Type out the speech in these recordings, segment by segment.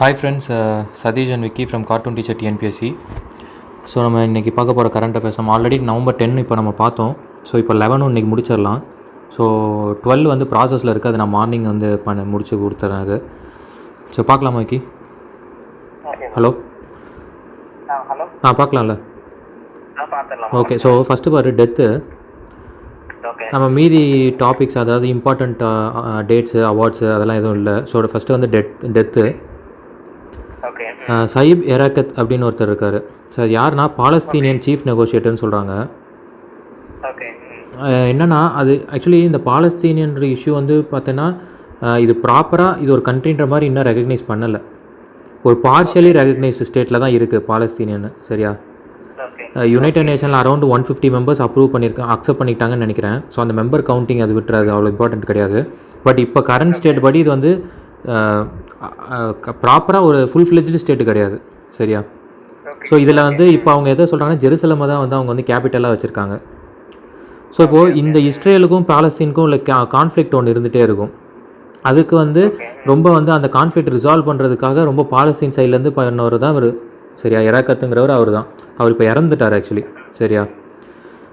Hi friends, Satish and Vicky from cartoon teacher TNPSC. So நம்ம இன்றைக்கி பார்க்க போகிற கரண்ட் அஃபேர்ஸ் நம்ம ஆல்ரெடி November 10 இப்போ நம்ம பார்த்தோம். ஸோ இப்போ 11 இன்றைக்கி முடிச்சிடலாம். ஸோ 12 வந்து ப்ராசஸில் இருக்குது. அது நான் மார்னிங் வந்து முடிச்சு கொடுத்துறேன். அது ஸோ பார்க்கலாமா விக்கி? ஹலோ பார்க்கலாம்ல? ஓகே. ஸோ ஃபஸ்ட்டு பாரு, டெத்து. நம்ம மீதி டாபிக்ஸ், அதாவது இம்பார்ட்டண்ட் டேட்ஸு, அவார்ட்ஸு அதெல்லாம் எதுவும் இல்லை. ஸோ ஃபஸ்ட்டு வந்து டெத்து. சயீப் எராக்கத் அப்படின்னு ஒருத்தர் இருக்கார். சார் யாருன்னா பாலஸ்தீனியன் சீஃப் நெகோஷியேட்டர்னு சொல்கிறாங்க. என்னென்னா அது ஆக்சுவலி இந்த பாலஸ்தீனியன்ற இஷ்யூ வந்து பார்த்தோன்னா இது ப்ராப்பராக இது ஒரு கண்ட்ரின்ற மாதிரி இன்னும் ரெகக்னைஸ் பண்ணலை. ஒரு பார்ஷியலி ரெகக்னைஸ்டு ஸ்டேட்டில் தான் இருக்குது பாலஸ்தீனியன்னு. சரியா? யுனைடெட் நேஷனில் அரௌண்ட் 150 மெம்பர்ஸ் அக்செப்ட் பண்ணிக்கிட்டாங்கன்னு நினைக்கிறேன். ஸோ அந்த மெம்பர் கவுண்டிங் அது விட்டுறது அவ்வளோ இம்பார்ட்டன்ட் கிடையாது. பட் இப்போ கரண்ட் ஸ்டேட் படி இது வந்து ப்ராப்பராக ஒரு ஃபுல் ஃப்ளெஜ்டு ஸ்டேட்டு கிடையாது. சரியா? ஸோ இதில் வந்து இப்போ அவங்க எதை சொல்கிறாங்கன்னா ஜெருசலமை தான் வந்து அவங்க வந்து கேபிட்டலாக வச்சுருக்காங்க. ஸோ இப்போது இந்த இஸ்ரேலுக்கும் பாலஸ்தீனுக்கும் உள்ள கான்ஃப்ளிக்ட் ஒன்று இருந்துகிட்டே இருக்கும். அதுக்கு வந்து ரொம்ப வந்து அந்த கான்ஃப்ளிக்ட் ரிசால்வ் பண்ணுறதுக்காக ரொம்ப பாலஸ்தீன் சைட்லேருந்து பண்ணவர் தான் அவர். சரியா? எராக்கத்துங்கிறவர் அவர் தான். அவர் இப்போ இறந்துட்டார் ஆக்சுவலி. சரியா?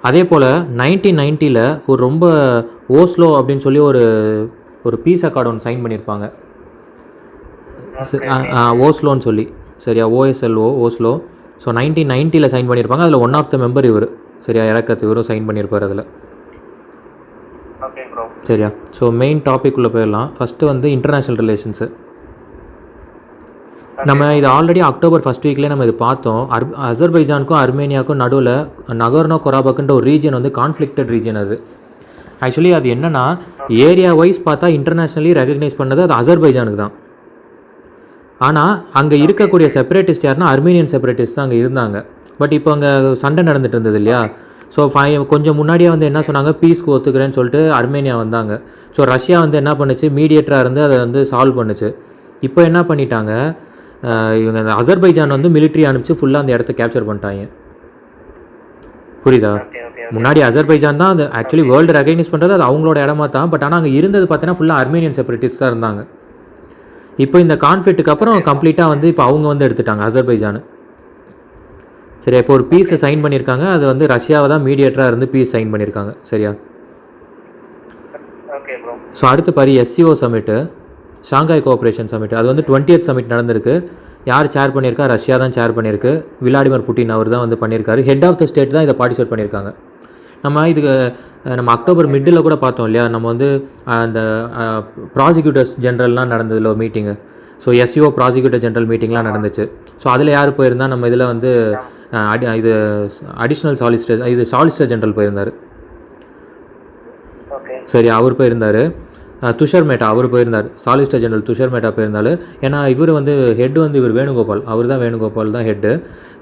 அதே போல் 1990 ஒரு ரொம்ப ஓஸ்லோ அப்படின்னு சொல்லி ஒரு பீஸ் அக்கார்டு ஒன்று சைன் பண்ணியிருப்பாங்க. ஓஸ்லோன்னு சொல்லி. சரியா? OSLO Oslo. ஸோ 1990 சைன் பண்ணியிருப்பாங்க. அதில் ஒன் ஆஃப் த மெம்பர் இவர். சரியா? இறக்கத்து இவரும் சைன் பண்ணியிருப்பார் அதில். சரியா? ஸோ மெயின் டாபிக் உள்ள போயிடலாம். ஃபஸ்ட்டு வந்து இன்டர்நேஷ்னல் ரிலேஷன்ஸு. நம்ம இது ஆல்ரெடி October 1st வீக்லேயே நம்ம இது பார்த்தோம். அசர்பைஜானுக்கும் அர்மேனியாவுக்கும் நடுவில் நகோர்னோ கொராபக்குன்ற ஒரு ரீஜன் வந்து கான்ஃப்ளிக்டட் ரீஜன். அது ஆக்சுவலி அது என்னென்னா ஏரியா வைஸ் பார்த்தா இன்டர்நேஷ்னலி ரெகக்னைஸ் பண்ணது அது அசர்பைஜானுக்கு தான். ஆனால் அங்கே இருக்கக்கூடிய செப்பரேட்டிஸ்ட் யாருன்னா அர்மேனியன் செப்பரேட்டிஸ்ட் தான் அங்கே இருந்தாங்க. பட் இப்போ அங்கே சண்டை நடந்துட்டு இருந்தது இல்லையா? ஸோ கொஞ்சம் முன்னாடியே வந்து என்ன சொன்னாங்க, பீஸ்க்கு ஒத்துக்கிறேன்னு சொல்லிட்டு அர்மேனியா வந்தாங்க. ஸோ ரஷ்யா வந்து என்ன பண்ணுச்சு, மீடியேட்டராக இருந்து அதை வந்து சால்வ் பண்ணுச்சு. இப்போ என்ன பண்ணிட்டாங்க, இவங்க அந்த அசர்பைஜான் வந்து மிலிட்ரி அனுப்பிச்சு ஃபுல்லாக அந்த இடத்த கேப்சர் பண்ணிட்டாங்க. புரியுதா? முன்னாடி அசர்பைஜான் தான் அது ஆக்சுவலி வேர்ல்டு ரெகக்னைஸ் பண்ணுறது, அது அவங்களோட இடமா தான். பட் ஆனால் அங்கே இருந்தது பார்த்தீங்கன்னா ஃபுல்லாக அர்மேனியன் செப்பரேட்டிஸ்ட் தான் இருந்தாங்க. இப்போ இந்த கான்ஃப்ளிக்ட்டுக்கு அப்புறம் கம்ப்ளீட்டாக வந்து இப்போ அவங்க வந்து எடுத்துட்டாங்க அசர்பைஜான். சரியா? இப்போ ஒரு பீஸை சைன் பண்ணியிருக்காங்க. அது வந்து ரஷ்யாவை தான் மீடியேட்டராக இருந்து பீஸ் சைன் பண்ணியிருக்காங்க. சரியா? ஸோ அடுத்து பாரு, SCO summit, Shanghai cooperation summit. அது வந்து 20th சமிட் நடந்திருக்கு. யார் சேர் பண்ணியிருக்கா? ரஷ்யா தான் சேர் பண்ணியிருக்கு. விளாடிமிர் புட்டின் அவர் தான் வந்து பண்ணியிருக்காரு. ஹெட் ஆஃப் த ஸ்டேட் தான் இதை பார்ட்டிசிபேட் பண்ணியிருக்காங்க. நம்ம அக்டோபர் மிட்டில் கூட பார்த்தோம் இல்லையா? நம்ம வந்து அந்த ப்ராசிக்யூட்டர்ஸ் ஜென்ரல்லாம் நடந்ததில்ல ஒரு மீட்டிங்கு. ஸோ SCO ப்ராசிக்யூட்டர் ஜென்ரல் மீட்டிங்லாம் நடந்துச்சு. ஸோ அதில் யார் போயிருந்தால் நம்ம இதில் வந்து இது அடிஷ்னல் சாலிசிட்டர் ஜென்ரல் போயிருந்தார். சரி, அவர் போயிருந்தார். துஷர் மேட்டா அவர் போயிருந்தார். சாலிசிட்டர் ஜெனரல் துஷர் மேட்டா போயிருந்தார். ஏன்னா இவர் வந்து ஹெட் வந்து இவர் வேணுகோபால், அவர் தான் வேணுகோபால் தான் ஹெட்டு.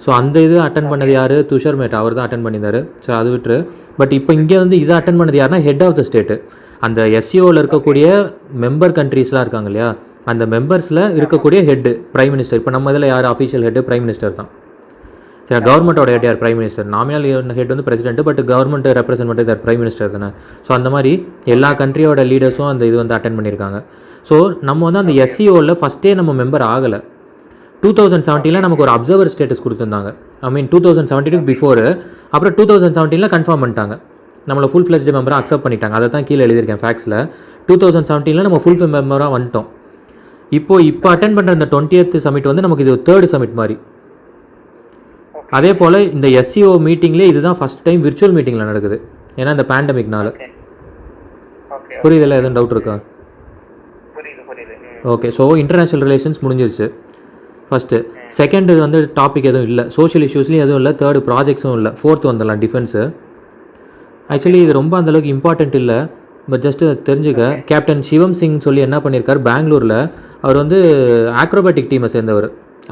ஸோ அந்த இது அட்டன் பண்ணது யார்? துஷர் மேட்டா அவர் தான் அட்டன் பண்ணியிருந்தார். சரி, அது விட்டுரு. பட் இப்போ இங்கே வந்து இதை அட்டன் பண்ணது யாருன்னா ஹெட் ஆஃப் த ஸ்டேட்டு. அந்த SCOவில் இருக்கக்கூடிய மெம்பர் கண்ட்ரீஸ்லாம் இருக்காங்க இல்லையா? அந்த மெம்பர்ஸில் இருக்கக்கூடிய ஹெட்டு பிரைம் மினிஸ்டர். இப்போ நம்ம இதில் யார் அஃபிஷியல் ஹெட்டு? பிரைம் மினிஸ்டர் தான். சரி, கவர்மெண்ட்டோட ஹெட் யார்? Prime minister. நாமினல் ஹெட் வந்து பிரசிடென்ட். பட் கவர்மெண்ட் ரெப்ரசென்ட் பண்ணுறது யார்? பிரைம் மினிஸ்டர் தானே. ஸோ அந்த மாதிரி எல்லா கண்ட்ரியோட லீடர்ஸும் அந்த இது வந்து அட்டன் பண்ணியிருக்காங்க. ஸோ நம்ம வந்து அந்த SCOவில் ஃபஸ்ட்டே நம்ம மெம்பர் ஆகலை. 2017 நமக்கு ஒரு அப்சர்வர் ஸ்டேட்டஸ் கொடுத்துருந்தாங்க. 2017 பிஃபோர். அப்புறம் 2017 கன்ஃபார்ம் பண்ணிட்டாங்க, நம்மளை ஃபுல் ஃப்ளெஜ்டு மெம்பராக அக்செப்ட் பண்ணிட்டாங்க. அதை தான் கீழே எழுதியிருக்கேன் ஃபேக்ஸில். 2017 நம்ம ஃபுல் மெம்பராக வந்துட்டோம். இப்போ அட்டன் பண்ணுற இந்த 20th சமிட் வந்து நமக்கு இது 3rd சமிட் மாதிரி. அதே போல் இந்த SCO மீட்டிங்லேயே இதுதான் ஃபஸ்ட் டைம் விர்ச்சுவல் மீட்டிங்கில் நடக்குது. ஏன்னா இந்த பேண்டமிக்னால. புரியுதில்ல? எதுவும் டவுட் இருக்கா? ஓகே. ஸோ இன்டர்நேஷ்னல் ரிலேஷன்ஸ் முடிஞ்சிருச்சு ஃபஸ்ட்டு. செகண்டு வந்து டாபிக் எதுவும் இல்லை, சோஷியல் இஷ்யூஸ்லேயும் எதுவும் இல்லை, தேர்டு ப்ராஜெக்ட்ஸும் இல்லை. ஃபோர்த்து வந்துடலாம், டிஃபென்ஸு. ஆக்சுவலி இது ரொம்ப அந்தளவுக்கு இம்பார்ட்டண்ட் இல்லை. பட் ஜஸ்ட்டு தெரிஞ்சுக்க, கேப்டன் சிவம் சிங் சொல்லி என்ன பண்ணியிருக்கார், பெங்களூரில் அவர் வந்து ஆக்ரோபேட்டிக் டீமை சேர்ந்தவர்.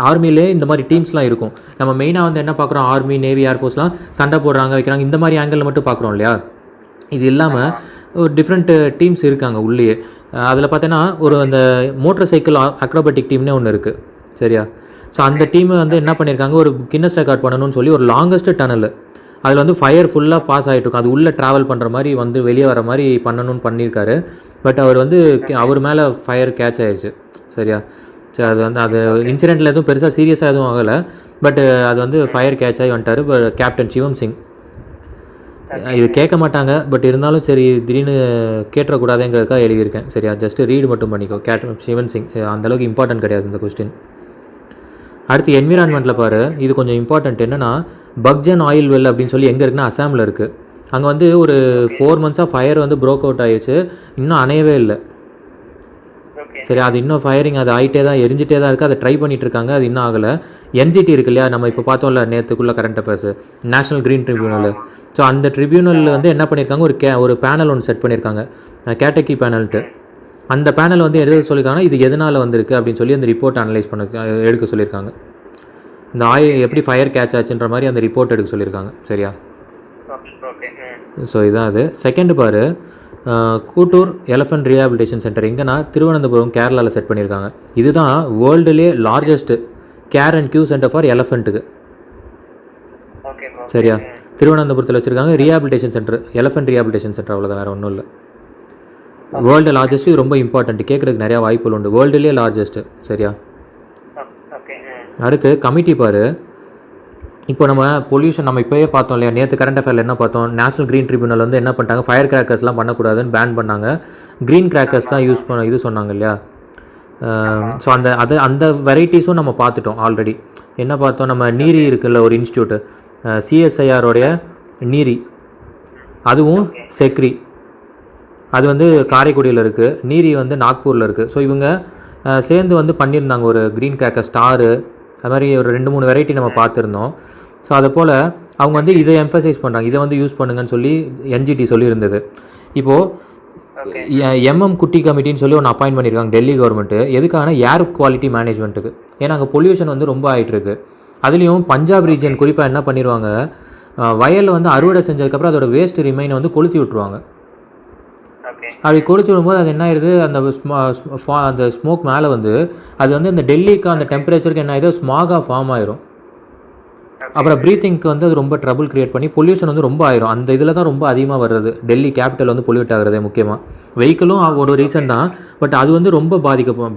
ஆர்மிலே இந்த மாதிரி டீம்ஸ்லாம் இருக்கும். நம்ம மெயினாக வந்து என்ன பார்க்குறோம், ஆர்மி, நேவி, ஏர்ஃபோர்ஸ்லாம் சண்டை போடுறாங்க, வைக்கிறாங்க, இந்த மாதிரி ஆங்கிளில் மட்டும் பார்க்குறோம் இல்லையா? இது இல்லாமல் ஒரு டிஃப்ரெண்ட் டீம்ஸ் இருக்காங்க உள்ளேயே. அதில் பார்த்தீங்கன்னா ஒரு அந்த மோட்டர் சைக்கிள் அக்ரோபேட்டிக் டீம்னே ஒன்று இருக்குது. சரியா? ஸோ அந்த டீம் வந்து என்ன பண்ணியிருக்காங்க, ஒரு கின்னஸ் ரெக்கார்ட் பண்ணணும்னு சொல்லி ஒரு லாங்கஸ்ட் டனல், அதில் வந்து ஃபயர் ஃபுல்லாக பாஸ் ஆகிட்டு இருக்கும், அது உள்ளே ட்ராவல் பண்ணுற மாதிரி வந்து வெளியே வர மாதிரி பண்ணணும்னு பண்ணியிருக்காரு. பட் அவர் வந்து அவர் மேலே ஃபயர் கேட்ச் ஆயிடுச்சு. சரியா? சரி, அது வந்து அது இன்சிடெண்ட்டில் எதுவும் பெருசாக சீரியஸாக எதுவும் ஆகலை. பட் அது வந்து ஃபயர் கேட்ச் ஆகி வந்துட்டார் கேப்டன் சிவம் சிங். இது கேட்க மாட்டாங்க, பட் இருந்தாலும் சரி திடீர்னு கேட்டுறக்கூடாதுங்கிறதுக்காக எழுதியிருக்கேன். சரியா, ஜஸ்ட்டு ரீடு மட்டும் பண்ணிக்கோ. கேப்டன் சிவன் சிங் அந்தளவுக்கு இம்பார்ட்டன்ட் கிடையாது இந்த கொஸ்டின். அடுத்து என்விரான்மெண்ட்டில் பாரு, இது கொஞ்சம் இம்பார்ட்டன்ட். என்னென்னா பக்ஜன் ஆயில் வெல் அப்படின்னு சொல்லி எங்கே இருக்குன்னா அசாமில் இருக்குது. அங்கே வந்து ஒரு 4 months ஃபயர் வந்து ப்ரோக் அவுட் ஆகிடுச்சு, இன்னும் அணையவே இல்லை. சரி, அது இன்னும் ஃபயரிங் அது ஆகிட்டே தான், எரிஞ்சிட்டே தான் இருக்குது. அதை ட்ரை பண்ணிகிட்டு இருக்காங்க, அது இன்னும் ஆகலை. என்ஜிடி இருக்கு இல்லையா, நம்ம இப்போ பார்த்தோம்ல நேற்றுக்குள்ளே current affairs, national green tribunal. So அந்த ட்ரிபியூனலில் வந்து என்ன பண்ணியிருக்காங்க, ஒரு பேனல் ஒன்று செட் பண்ணியிருக்காங்க, கேட்டகி பேனல்ட்டு. அந்த பேனல் வந்து எது சொல்லியிருக்காங்கன்னா இது எதனால் வந்திருக்கு அப்படின்னு சொல்லி அந்த ரிப்போர்ட் அனலைஸ் எடுக்க சொல்லியிருக்காங்க. இந்த ஆயில் எப்படி ஃபயர் கேட்ச் ஆச்சுன்ற மாதிரி அந்த ரிப்போர்ட் எடுக்க சொல்லியிருக்காங்க. சரியா, ஸோ இதான் அது. செகண்ட் பாரு, கூட்டூர் எலஃபண்ட் ரீஹாபிலிட்டேஷன் சென்டர் எங்கன்னா திருவனந்தபுரம் கேரளாவில் செட் பண்ணியிருக்காங்க. இதுதான் வேர்ல்டுலே largest care and cure centre for எலஃபண்ட்டுக்கு. சரியா, திருவனந்தபுரத்தில் வச்சுருக்காங்க rehabilitation centre, elephant rehabilitation centre, அவ்வளோதான், வேறு ஒன்றும் இல்லை. வேர்ல்டு லார்ஜஸ்ட்டு, ரொம்ப இம்பார்ட்டன்ட், கேட்குறதுக்கு நிறையா வாய்ப்புகள் உண்டு. வேர்ல்டுலேயே லார்ஜஸ்ட்டு. சரியா, அடுத்து கமிட்டி பாரு. இப்போ நம்ம பொல்யூஷன் நம்ம இப்போயே பார்த்தோம் இல்லையா, நேற்று கரண்ட் அஃபேரில் என்ன பார்த்தோம், நேஷனல் க்ரீன் ட்ரிபியூனல் வந்து என்ன பண்ணிட்டாங்க, ஃபயர் கிராக்கர்ஸ்லாம் பண்ணக்கூடாதுன்னு பேன் பண்ணாங்க. க்ரீன் கிராக்கர்ஸ் தான் யூஸ் பண்ண இது சொன்னாங்க இல்லையா. ஸோ அந்த வெரைட்டிஸும் நம்ம பார்த்துட்டோம் ஆல்ரெடி. என்ன பார்த்தோம், நம்ம நீரி இருக்குல்ல ஒரு இன்ஸ்டியூட்டு, சிஎஸ்ஐஆரோடைய நீரி, அதுவும் செக்ரி, அது வந்து காரைக்குடியில் இருக்குது, நீரி வந்து நாக்பூரில் இருக்குது. ஸோ இவங்க சேர்ந்து வந்து பண்ணியிருந்தாங்க ஒரு க்ரீன் கிராக்கர் ஸ்டாரு, அது மாதிரி ஒரு 2-3 வெரைட்டி நம்ம பார்த்துருந்தோம். ஸோ அதை போல் அவங்க வந்து இதை எம்ஃபசைஸ் பண்ணுறாங்க, இதை வந்து யூஸ் பண்ணுங்கன்னு சொல்லி என்ஜிடி சொல்லியிருந்தது. இப்போது எம்எம் குட்டி கமிட்டின்னு சொல்லி ஒன்று அப்பாயின்ட் பண்ணியிருக்காங்க டெல்லி கவர்மெண்ட்டு. எதுக்கான ஏர் குவாலிட்டி மேனேஜ்மெண்ட்டுக்கு. ஏன்னா அங்கே பொல்யூஷன் வந்து ரொம்ப ஆகிட்டுருக்கு. அதுலேயும் பஞ்சாப் ரீஜன் குறிப்பாக என்ன பண்ணிடுவாங்க, வயலில் வந்து அறுவடை செஞ்சதுக்கப்புறம் அதோட வேஸ்ட் ரிமைனை வந்து கொளுத்தி விட்ருவாங்க. அப்படி கொளுத்தி விடும்போது அது என்ன ஆயிடுது, அந்த ஸ்மோக் மேலே வந்து அது வந்து அந்த டெல்லிக்கு அந்த டெம்பரேச்சருக்கு என்ன ஆயிடுது, ஸ்மாகாக ஃபார்ம் ஆயிரும். அப்புறம் ப்ரீத்திங்க்கு வந்து அது ரொம்ப ட்ரபிள் க்ரியேட் பண்ணி பொல்யூஷன் வந்து ரொம்ப ஆயிரும். அந்த இதில் தான் ரொம்ப அதிகமாக வர்றது, டெல்லி கேபிட்டல் வந்து பொல்யூட் ஆகுறதே முக்கியமாக. வெஹிக்கிளும் ஒரு ரீசன் தான், பட் அது வந்து ரொம்ப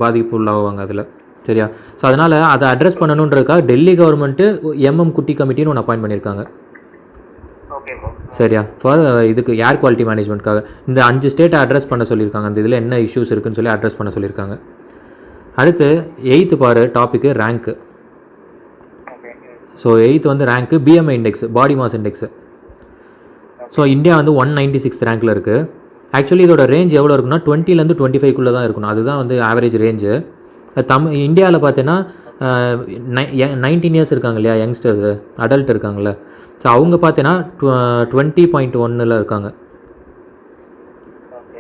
பாதிப்பு உள்ளாகுவாங்க அதில். சரியா, ஸோ அதனால் அதை அட்ரஸ் பண்ணணுன்றதுக்காக டெல்லி கவர்மெண்ட்டு எம்எம் குட்டி கமிட்டின்னு ஒன்று அப்பாயின்ட் பண்ணியிருக்காங்க. சரியா, ஃபார் இதுக்கு ஏர் குவாலிட்டி மேனேஜ்மெண்ட்காக இந்த 5 ஸ்டேட்டை அட்ரஸ் பண்ண சொல்லியிருக்காங்க. அந்த இதில் என்ன இஷ்யூஸ் இருக்குன்னு சொல்லி அட்ரஸ் பண்ண சொல்லியிருக்காங்க. அடுத்து 8th பாரு டாப்பிக்கு ரேங்க்கு. ஸோ 8th வந்து rank BMI index, body mass index. So India வந்து 196th ரேங்க்கில் இருக்குது. ஆக்சுவலி இதோட ரேஞ்ச் எவ்வளோ இருக்குன்னா 20லேருந்து 25க்குள்ளே தான் இருக்கணும், அதுதான் வந்து ஆவரேஜ் ரேஞ்சு. இந்தியாவில் பார்த்தீங்கன்னா 19 years இருக்காங்க இல்லையா யங்ஸ்டர்ஸு, அடல்ட் இருக்காங்களே, ஸோ அவங்க பார்த்தீங்கன்னா 20.1 இருக்காங்க.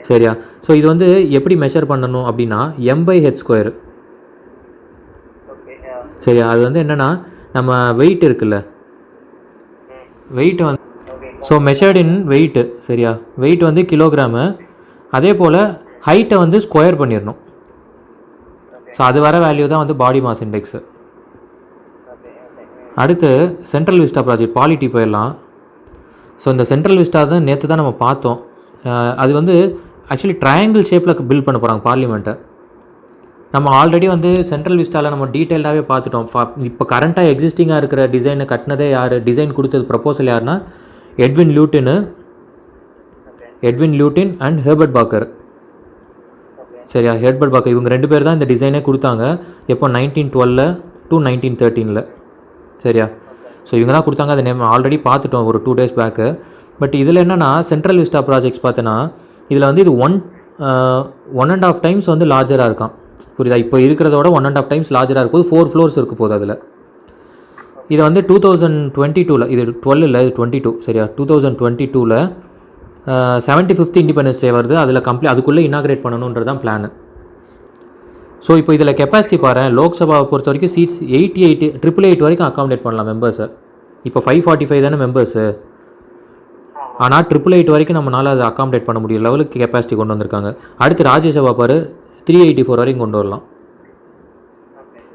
சரியா, ஸோ இது வந்து எப்படி மெஷர் பண்ணணும் அப்படின்னா M/H². சரியா, அது வந்து என்னென்னா நம்ம வெயிட் இருக்குல்ல, வெயிட் வந்து ஸோ மெஷர்ட் இன் வெயிட்டு. சரியா, வெயிட் வந்து கிலோகிராமு, அதே போல் ஹைட்டை வந்து ஸ்கொயர் பண்ணிடணும். ஸோ அது வர வேல்யூ தான் வந்து பாடி மாஸ் இண்டெக்ஸு. அடுத்து சென்ட்ரல் விஸ்டா ப்ராஜெக்ட், பாலிட்டி போயிடலாம். ஸோ இந்த சென்ட்ரல் விஸ்டா தான் நேற்று தான் நம்ம பார்த்தோம். அது வந்து ஆக்சுவலி ட்ரையாங்கிள் ஷேப்பில் பில்ட் பண்ண போகிறாங்க பார்லிமெண்ட்டை. நம்ம ஆல்ரெடி வந்து சென்ட்ரல் விஸ்டாவில் நம்ம டீட்டெயில்டாகவே பார்த்துட்டோம். இப்போ கரண்ட்டாக எக்ஸிஸ்டிங்காக இருக்கிற டிசைனை கட்டினதே யார், டிசைன் கொடுத்தது ப்ரப்போசல் யாருன்னா Edwin Lutyens and Herbert Baker. சரியா, ஹெர்பர்ட் பாக்கர் இவங்க 2 பேர் தான் இந்த டிசைனே கொடுத்தாங்க. எப்போ 1912 to 1913. சரியா, ஸோ இவங்க தான் கொடுத்தாங்க. அதை நம்ம ஆல்ரெடி பார்த்துட்டோம் ஒரு 2 days பேக்கு. பட் இதில் என்னென்னா சென்ட்ரல் விஸ்டா ப்ராஜெக்ட்ஸ் பார்த்தோன்னா இதில் வந்து இது 1.5 times வந்து லார்ஜராக இருக்கான். புரியுதா, இப்போ இருக்கிறதோட 1.5 times லார்ஜராக இருக்கும் போது 4 floors இருக்க போகுது அதில். இதை வந்து 2022 இது 12 இல்லை, இது 22. சரியா, 2022 75th இண்டிபெண்டன்ஸ் டே வருது, அதில் அதுக்குள்ளே இனாக்ரேட் பண்ணணுன்றது தான் பிளான். ஸோ இப்போ இதில் கெப்பாசிட்டி பாரு, லோக்சபாவை பொறுத்த வரைக்கும் சீட்ஸ் 888 வரைக்கும் அக்காமடேட் பண்ணலாம் மெம்பர்ஸை. இப்போ 545 தானே மெம்பர்ஸு, ஆனால் 888 வரைக்கும் நம்மளால் அதை அக்காமடேட் பண்ண முடியும் லெவலுக்கு கெப்பாசிட்டி கொண்டு வந்திருக்காங்க. அடுத்து ராஜ்யசபா பாரு 384 வரைக்கும் கொண்டு வரலாம்.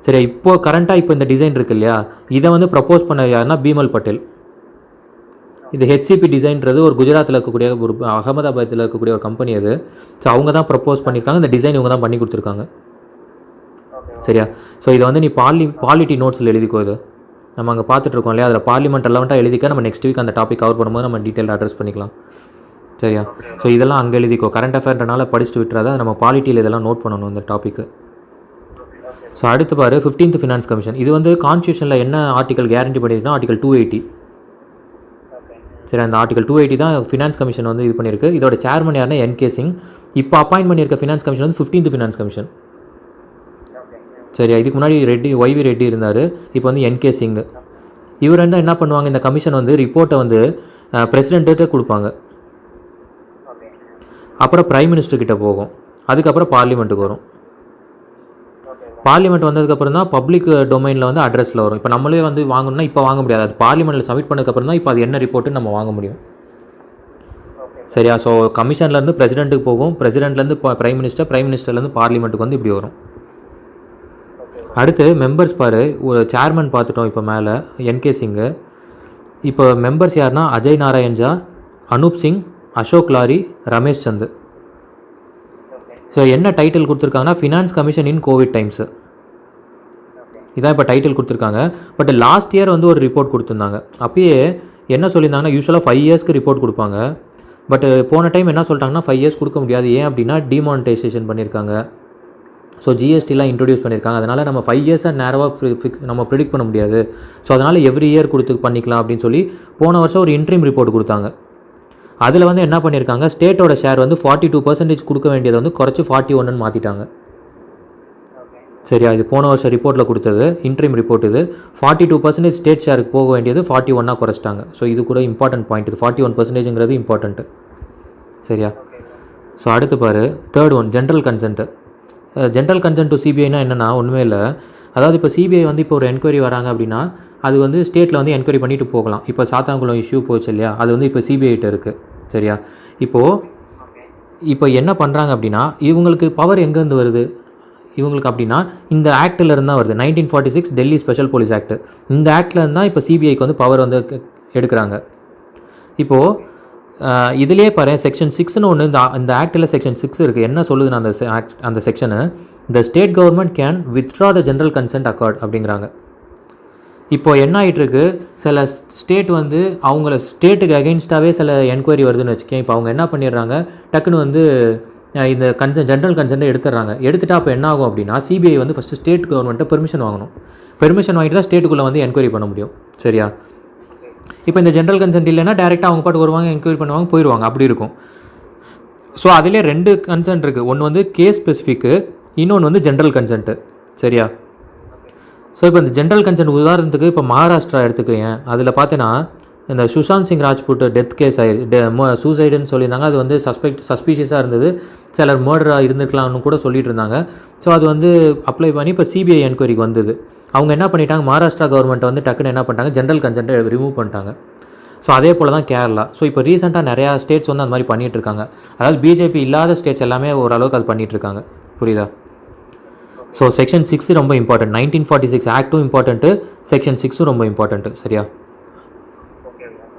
சரி, இப்போது கரண்ட்டாக இப்போ இந்த டிசைன் இருக்கு இல்லையா, இதை வந்து ப்ரப்போஸ் பண்ண யாருன்னா பீமல் பட்டேல். இது ஹெச்சிபி டிசைன்றது ஒரு குஜராத்தில் இருக்கக்கூடிய ஒரு அகமதாபாத்தில் இருக்கக்கூடிய ஒரு கம்பெனி அது. ஸோ அவங்க தான் ப்ரப்போஸ் பண்ணியிருக்காங்க, இந்த டிசைன் இவங்க தான் பண்ணி கொடுத்துருக்காங்க. சரியா? ஸோ இதை வந்து நீ பாலிட்டி நோட்ஸில் எழுதிக்கோ. இது நம்ம அங்கே பார்த்துட்ருக்கோம் இல்லையா, அதில் பார்லிமெண்ட் ரெலவெண்ட்டாக எழுதிக்க. நம்ம நெக்ஸ்ட் வீக் அந்த டாபிக் கவர் பண்ணும்போது நம்ம டீட்டெயில் அட்ரஸ் பண்ணிக்கலாம். சரியா? ஸோ இதெல்லாம் அங்கே எழுதிக்கோ. கரண்ட் அஃபேர்ன்றனால படிச்சுட்டு விட்டுறாத. நம்ம பாலிட்டியில் இதெல்லாம் நோட் பண்ணணும் இந்த டாப்பிக்கு. ஸோ அடுத்து பாரு 15th ஃபினான்ஸ் கமிஷன். இது வந்து கான்ஸ்டியூஷனில் என்ன ஆர்டிகல் கேரண்டி பண்ணியிருக்குன்னா ஆர்டிகல் 280. சரி, அந்த ஆர்டிகல் 280 தான் ஃபினான்ஸ் கமிஷன் வந்து இது பண்ணியிருக்கு. இதோட சேர்மன் யாருன்னா NK சிங். இப்போ அப்பாயின்ட் பண்ணியிருக்க ஃபினான்ஸ் கமிஷன் வந்து 15th ஃபினான்ஸ் கமிஷன். சரியா? இதுக்கு முன்னாடி YV ரெட்டி இருந்தார். இப்போ வந்து NK சிங். இவர் வந்து என்ன பண்ணுவாங்க, இந்த கமிஷன் வந்து ரிப்போர்ட்டை வந்து பிரசிடென்ட்டு கொடுப்பாங்க. அப்புறம் பிரைம் மினிஸ்டர்கிட்ட போகும். அதுக்கப்புறம் பார்லிமெண்ட்டுக்கு வரும். பார்லிமெண்ட் வந்ததுக்கப்புறம் தான் பப்ளிக் டொமைனில் வந்து அட்ரஸில் வரும். இப்போ நம்மளே வந்து வாங்கணும்னா இப்போ வாங்க முடியாது. அது பார்லிமெண்ட்டில் சப்மிட் பண்ணதுக்கப்புறம் தான் இப்போ அது என்ன ரிப்போர்ட்டுன்னு நம்ம வாங்க முடியும். சரியா? ஸோ கமிஷன்லேருந்து பிரசிடென்ட்டுக்கு போகும். பிரசிடென்ட்லேருந்து பிரைம் மினிஸ்டர்லேருந்து பார்லிமெண்ட்டுக்கு வந்து இப்படி வரும். அடுத்து மெம்பர்ஸ் பாரு. ஒரு சேர்மன் பார்த்துட்டோம் இப்போ மேலே NK சிங்கு. இப்போ மெம்பர்ஸ் யாருன்னா அஜய் நாராயண் ஜா, அனூப் சிங், அசோக் லாரி, ரமேஷ் சந்த். ஸோ என்ன டைட்டில் கொடுத்துருக்காங்கன்னா ஃபினான்ஸ் கமிஷன் இன் கோவிட் டைம்ஸு. இதான் இப்போ டைட்டில் கொடுத்துருக்காங்க. பட் லாஸ்ட் இயர் வந்து ஒரு ரிப்போர்ட் கொடுத்துருந்தாங்க. அப்பயே என்ன சொல்லியிருந்தாங்கன்னா யூஸ்வலாக 5 இயர்ஸ்க்கு ரிப்போர்ட் கொடுப்பாங்க. பட் போன டைம் என்ன சொல்லிட்டாங்கன்னா 5 இயர்ஸ் கொடுக்க முடியாது. ஏன் அப்படின்னா டிமானிட்டைசேஷன் பண்ணியிருக்காங்க. ஸோ ஜிஎஸ்டிலாம் இன்ட்ரடியூஸ் பண்ணியிருக்காங்க. அதனால் நம்ம 5 இயர்ஸாக நேரவாக நம்ம ப்ரிடிக்ட் பண்ண முடியாது. ஸோ அதனால் எவ்ரி இயர் பண்ணிக்கலாம் அப்படின்னு சொல்லி போன வருஷம் ஒரு இன்ட்ரீம் ரிப்போர்ட் கொடுத்தாங்க. அதில் வந்து என்ன பண்ணியிருக்காங்க, ஸ்டேட்டோட ஷேர் வந்து 42% கொடுக்க வேண்டியதை வந்து குறைச்சி 41ன்னு மாற்றிட்டாங்க. சரியா? இது போன வருஷம் ரிப்போர்ட்டில் கொடுத்தது இன்ட்ரீம் ரிப்போர்ட். இது 42% ஸ்டேட் ஷேருக்கு போக வேண்டியது 41ஆக குறைச்சிட்டாங்க. ஸோ இது கூட இம்பார்ட்டன்ட் பாயிண்ட். இது 41%ங்கிறது இம்பார்ட்டன்ட்டு. சரியா? ஸோ அடுத்து பாரு third one general consent. General consent to சிபிஐனா என்னென்னா ஒன்றுமே இல்லை. அதாவது இப்போ சிபிஐ வந்து இப்போ ஒரு என்கொயரி வராங்க அப்படின்னா அது வந்து ஸ்டேட்டில் வந்து என்கொயரி பண்ணிட்டு போகலாம். இப்போ சாத்தான்குளம் இஷ்யூ போச்சு இல்லையா, அது வந்து இப்போ சிபிஐட்ட இருக்குது. சரியா? இப்போ என்ன பண்ணுறாங்க அப்படின்னா இவங்களுக்கு பவர் எங்கேருந்து வருது இவங்களுக்கு அப்படின்னா இந்த ஆக்டில் இருந்தால் வருது. 1946 டெல்லி ஸ்பெஷல் போலீஸ் ஆக்ட். இந்த ஆக்டில் இருந்தால் இப்போ சிபிஐக்கு வந்து பவர் வந்து எடுக்கிறாங்க. இப்போது இதுலேயே பாரு செக்ஷன் 6ன்னு ஒன்று இந்த ஆக்டில் செக்ஷன் 6 இருக்குது. என்ன சொல்லுதுன்னா அந்த section the state government can withdraw the general consent accord அப்படிங்கிறாங்க. இப்போ என்ன ஆகிட்டுருக்கு, சில ஸ்டேட் வந்து அவங்கள ஸ்டேட்டுக்கு அகெயின்ஸ்டாகவே சில என்கொயரி வருதுன்னு வச்சுக்கேன். இப்போ அவங்க என்ன பண்ணிடுறாங்க, டக்குன்னு வந்து இந்த ஜென்ரல் கன்சென்ட்டை எடுத்துட்டா அப்போ என்ன ஆகும் அப்படின்னா சிபிஐ வந்து ஃபஸ்ட்டு ஸ்டேட் கவர்மெண்ட்டை பெர்மிஷன் வாங்கணும். பெர்மிஷன் வாங்கிட்டு தான் ஸ்டேட்டுக்குள்ளே வந்து என்கொயரி பண்ண முடியும். சரியா? இப்போ இந்த ஜென்ரல் கன்சென்ட் இல்லைன்னா டேரெக்டாக அவங்க பாட்டு வருவாங்க, என்கொயரி பண்ணுவாங்க, போயிடுவாங்க. அப்படி இருக்கும். ஸோ அதிலே 2 கன்சென்ட் இருக்குது. ஒன்று வந்து கேஸ் ஸ்பெசிஃபிக்கு, இன்னொன்று வந்து ஜென்ரல் கன்சென்ட்டு. சரியா? ஸோ இப்போ இந்த ஜென்ரல் கன்சென்ட் உதாரணத்துக்கு இப்போ மகாராஷ்டிரா எடுத்துக்கிறேன். அதில் பார்த்தீங்கன்னா இந்த சுஷாந்த் சிங் ராஜ்புட் டெத் கேஸ் சூசைடுன்னு சொல்லியிருந்தாங்க. அது வந்து சஸ்பீஷியஸாக இருந்தது. சிலர் மர்டராக இருந்துக்கலாம்னு கூட சொல்லிட்டு இருந்தாங்க. ஸோ அது வந்து அப்ளை பண்ணி இப்போ சிபிஐ என்கொயரிக்கு வந்தது. அவங்க என்ன பண்ணிட்டாங்க, மகாராஷ்டிரா கவர்மெண்ட் வந்து டக்குன்னு என்ன பண்ணிட்டாங்க, ஜென்ரல் கன்சென்ட்டை ரிமூவ் பண்ணிட்டாங்க. ஸோ அதே போல் தான் கேரளா. ஸோ இப்போ ரீசெண்டாக நிறையா ஸ்டேட்ஸ் வந்து அந்த மாதிரி பண்ணிகிட்ருக்காங்க. அதாவது பிஜேபி இல்லாத ஸ்டேட்ஸ் எல்லாமே ஓரளவுக்கு அது பண்ணிகிட்ருக்காங்க. புரியுதா? ஸோ செக்ஷன் 6 ரொம்ப இம்பார்ட்டன்ட். 1946 ஆக்டும் இம்பார்ட்டன்ட்டு, செக்ஷன் 6 ரொம்ப இம்பார்ட்டன்ட்டு. சரியா?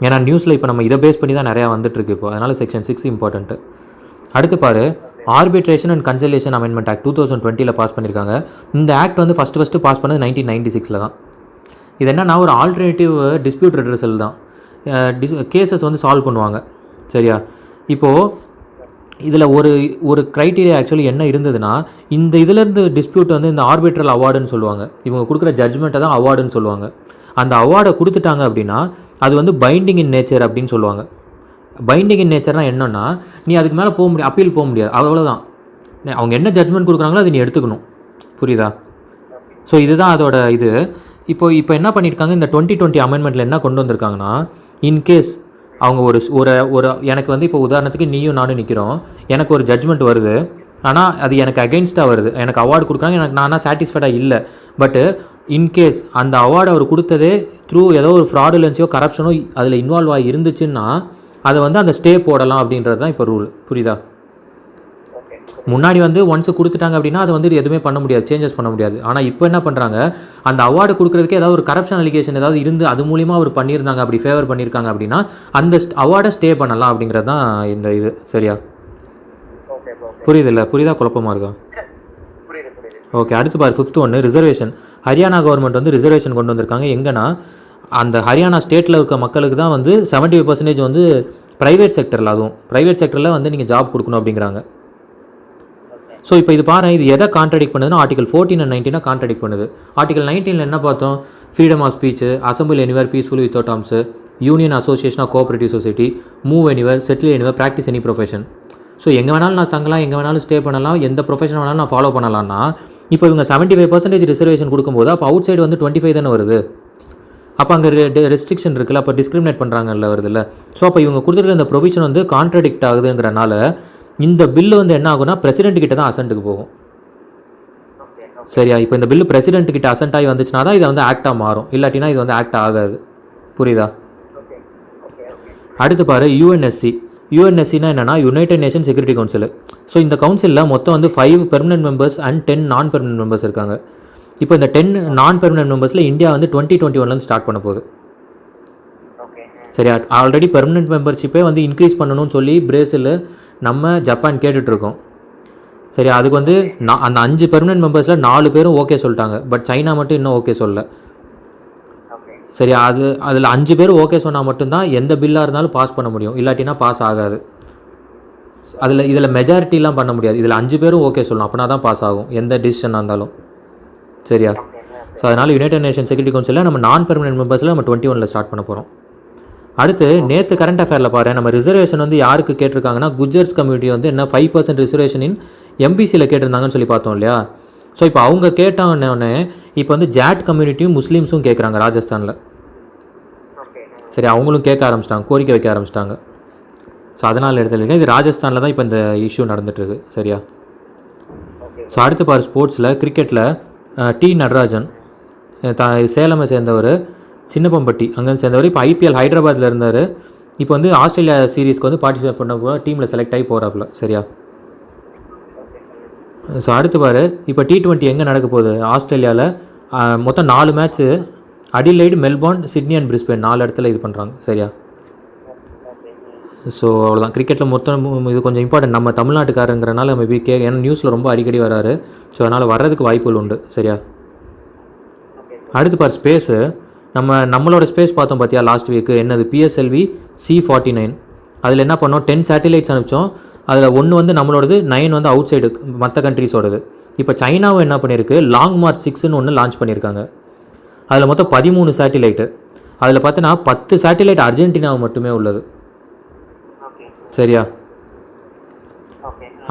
ஏன்னா நியூஸில் இப்போ நம்ம இதை பேஸ் பண்ணி தான் நிறையா வந்துட்டுருக்கு இப்போ. அதனால் செக்ஷன் 6 இம்பார்ட்டன்ட்டு. அடுத்து பாரு arbitration and consultation amendment act 2020 pass பண்ணியிருக்காங்க. இந்த ஆக்ட் வந்து ஃபஸ்ட்டு பாஸ் பண்ணது 1996 தான். இது என்னன்னா ஒரு ஆல்டர்னேட்டிவ் டிஸ்பியூட் ரெட்ரஸல் தான். கேசஸ் வந்து சால்வ் பண்ணுவாங்க. சரியா? இப்போது இதில் ஒரு க்ரைட்டீரியா ஆக்சுவலி என்ன இருந்ததுன்னா, இந்த இதிலேருந்து டிஸ்பியூட் வந்து இந்த ஆர்பிட்ரல் அவார்டுன்னு சொல்லுவாங்க. இவங்க கொடுக்குற ஜட்ஜ்மெண்ட்டை தான் அவார்டுன்னு சொல்லுவாங்க. அந்த அவார்டை கொடுத்துட்டாங்க அப்படின்னா அது வந்து பைண்டிங் இன் நேச்சர் அப்படின்னு சொல்லுவாங்க. பைண்டிங் இன் நேச்சர்னால் என்னென்னா, நீ அதுக்கு மேலே போக முடியாது, அப்பீல் போக முடியாது, அவ்வளோதான். அவங்க என்ன ஜட்ஜ்மெண்ட் கொடுக்குறாங்களோ அதை நீ எடுத்துக்கணும். புரியுதா? ஸோ இதுதான் அதோட இது. இப்போ என்ன பண்ணியிருக்காங்க, இந்த 2020 அமெண்ட்மெண்ட்டில் என்ன கொண்டு வந்திருக்காங்கன்னா, இன்கேஸ் அவங்க ஒரு எனக்கு வந்து இப்போ உதாரணத்துக்கு நீயும் நானும் நிற்கிறோம், எனக்கு ஒரு ஜட்ஜ்மெண்ட் வருது, ஆனால் அது எனக்கு அகெயின்ஸ்டாக வருது, எனக்கு அவார்டு கொடுக்குறாங்க, எனக்கு நானாக சாட்டிஸ்ஃபைடாக இல்லை. பட்டு இன்கேஸ் அந்த அவார்டு அவர் கொடுத்ததே த்ரூ ஏதோ ஒரு ஃப்ராடுலன்ஸோ கரப்ஷனோ அதில் இன்வால்வ் ஆகி இருந்துச்சுன்னா அதை வந்து அந்த ஸ்டே போடலாம் அப்படின்றது தான் இப்போ ரூல். புரியுதா? முன்னாடி வந்து ஒன்ஸ் கொடுத்துட்டாங்க அப்படின்னா அதை வந்து எதுவுமே பண்ண முடியாது, சேஞ்சஸ் பண்ண முடியாது. ஆனால் இப்போ என்ன பண்ணுறாங்க, அந்த அவார்டு கொடுக்குறதுக்கு ஏதாவது ஒரு கரப்ஷன் அலிகேஷன் ஏதாவது இருந்து அது மூலிமா அவர் பண்ணியிருந்தாங்க, அப்படி ஃபேவர் பண்ணியிருக்காங்க அப்படின்னா அந்த அவார்டை ஸ்டே பண்ணலாம் அப்படிங்கிறது தான் இந்த இது. சரியா? புரியுது இல்லை? புரியுதா? குழப்பமாக இருக்கா? ஓகே, அடுத்து பாரு 5th ஒன்று ரிசர்வேஷன். ஹரியானா கவர்மெண்ட் வந்து ரிசர்வேஷன் கொண்டு வந்திருக்காங்க. எங்கன்னா அந்த ஹரியானா ஸ்டேட்டில் இருக்க மக்களுக்கு தான் வந்து 75% வந்து ப்ரைவேட் செக்டரில், அதுவும் ப்ரைவேட் செக்டரில் வந்து நீங்கள் ஜாப் கொடுக்கணும் அப்படிங்கிறாங்க. ஸோ இப்போ இது பாரு, இது எதை கான்ட்ராடிக்ட் பண்ணுதுன்னா ஆர்டிகல் 14 and 19 கான்ட்ராடிக்ட் பண்ணுது. ஆர்டிகல் 19 என்ன பார்த்தோம்? Freedom of speech, assemble anywhere peacefully without arms, union association of cooperative society, move anywhere, settle anywhere, practice any profession. So எங்கே வேணாலும் நான் தங்கலாம், எங்கே வேணாலும் ஸ்டே பண்ணலாம், எந்த ப்ரொஃபஷன் வேணாலும் நான் ஃபாலோ பண்ணலாம்னா, இப்போ இவங்க 75% ரிசர்வேஷன் கொடுக்கும்போது அப்போ அவுட் சைடு வந்து 25 தானே வருது. அப்போ அங்கே ரெஸ்ட்ரிக்ஷன் இருக்குல்ல, அப்போ டிஸ்கிரிமினேட் பண்ணுறாங்கல்ல வருதுல்ல. ஸோ அப்போ இவங்க கொடுத்துருக்க இந்த ப்ரொவிஷன் வந்து கான்ட்ராடிக்ட் ஆகுதுங்கிறனால இந்த பில்லு வந்து என்ன ஆகுனா பிரசிடென்ட் கிட்ட தான் அசென்ட்டுக்கு போகும். சரியா? இப்போ இந்த பில்லு பிரசிடென்ட் கிட்ட அசென்ட் ஆகி வந்துச்சுன்னா தான் இதை வந்து ஆக்டாக மாறும், இல்லாட்டினா இது வந்து ஆக்ட் ஆகாது. புரியுதா? அடுத்து பாரு யூஎன்எஸ்சி. யூஎன்எஸ்சினா என்னென்னா United nation security council. So இந்த கவுன்சிலில் மொத்தம் வந்து 5 பெர்மனன்ட் மெம்பர்ஸ் அண்ட் 10 நான் பெர்மனன்ட் மெம்பர்ஸ் இருக்காங்க. இப்போ இந்த 10 நான் பெர்மனன்ட் மெம்பர்ஸில் இந்தியா வந்து 2021 ஸ்டார்ட் பண்ண போகுது. சரியா? ஆல்ரெடி பெர்மனன்ட் மெம்பர்ஷிப்பே வந்து இன்க்ரீஸ் பண்ணணும்னு சொல்லி பிரேசில், நம்ம, ஜப்பான் கேட்டுட்ருக்கோம். சரி, அதுக்கு வந்து அந்த 5 பெர்மனன்ட் மெம்பர்ஸில் 4 பேரும் ஓகே சொல்லிட்டாங்க. பட் சைனா மட்டும் இன்னும் ஓகே சொல்லலை. சரி, அதில் 5 பேர் ஓகே சொன்னால் மட்டும்தான் எந்த பில்லாக இருந்தாலும் பாஸ் பண்ண முடியும், இல்லாட்டினா பாஸ் ஆகாது. இதில் மெஜாரிட்டிலாம் பண்ண முடியாது. இதில் 5 பேரும் ஓகே சொல்லணும், அப்படின்னா தான் பாஸ் ஆகும் எந்த டிசிஷனாக இருந்தாலும். சரியா? ஸோ அதனால் யுனைடெட் நேஷன் செக்யூரிட்டி கவுன்சிலில் நம்ம நான் பெர்மனன்ட் மெம்பர்ஸில் நம்ம 21 ஸ்டார்ட் பண்ண போகிறோம். அடுத்து நேற்று கரண்ட் அஃபேரில் பாரு, நம்ம ரிசர்வேஷன் வந்து யாருக்கு கேட்டிருக்காங்கன்னா குஜர்ஸ் கம்யூனிட்டி வந்து என்ன 5% ரிசர்வேஷன் இன் எம்பிசியில் கேட்டிருந்தாங்கன்னு சொல்லி பார்த்தோம் இல்லையா. ஸோ இப்போ அவங்க கேட்டோன்னே இப்போ வந்து ஜாட் கம்யூனிட்டியும் முஸ்லீம்ஸும் கேட்குறாங்க ராஜஸ்தானில். சரி, அவங்களும் கேட்க ஆரம்பிச்சிட்டாங்க, கோரிக்கை வைக்க ஆரம்பிச்சிட்டாங்க. ஸோ அதனால் எடுத்துருக்கேன், இது ராஜஸ்தானில் தான் இப்போ இந்த இஷ்யூ நடந்துகிட்ருக்கு. சரியா? ஸோ அடுத்து பாரு ஸ்போர்ட்ஸில் கிரிக்கெட்டில் டி நடராஜன், சேலமை சேர்ந்தவர், சின்னப்பம்பட்டி அங்கேருந்து சேர்ந்தவர். இப்போ ஐபிஎல் ஹைதராபாத்தில் இருந்தார். இப்போ வந்து ஆஸ்திரேலியா சீரீஸ்க்கு வந்து பார்ட்டிசிபேட் பண்ண போக டீமில் செலக்ட் ஆகி போகிறாப்புல. சரியா? ஸோ அடுத்து பாரு, இப்போ T20 எங்கே நடக்க போகுது? ஆஸ்திரேலியாவில் மொத்தம் 4 match, Adelaide, Melbourne, Sydney and Brisbane 4 இடத்துல இது பண்ணுறாங்க. சரியா? ஸோ அவ்வளோதான் கிரிக்கெட்டில் மொத்தம். இது கொஞ்சம் இம்பார்ட்டன்ட், நம்ம தமிழ்நாட்டுக்காரங்கிறனால மேபி ஏன்னா நியூஸில் ரொம்ப அடிக்கடி வராரு. ஸோ அதனால் வர்றதுக்கு வாய்ப்புகள் உண்டு. சரியா? அடுத்து பாரு ஸ்பேஸு. நம்மளோட ஸ்பேஸ் பார்த்தோம் பார்த்தியா லாஸ்ட் வீக்கு, என்னது PSLV C49. அதில் என்ன பண்ணோம், 10 சேட்டிலைட்ஸ் அனுப்பிச்சோம். அதில் 1 வந்து நம்மளோடது, 9 வந்து அவுட் சைடு மற்ற கண்ட்ரிஸோடது. இப்போ சைனாவும் என்ன பண்ணியிருக்கு, லாங் மார்ச் 6ன்னு ஒன்று லான்ச் பண்ணியிருக்காங்க. அதில் மொத்தம் 13 சேட்டிலைட்டு. அதில் பார்த்தீங்கன்னா 10 சேட்டிலைட் அர்ஜென்டினாவை மட்டுமே உள்ளது. சரியா?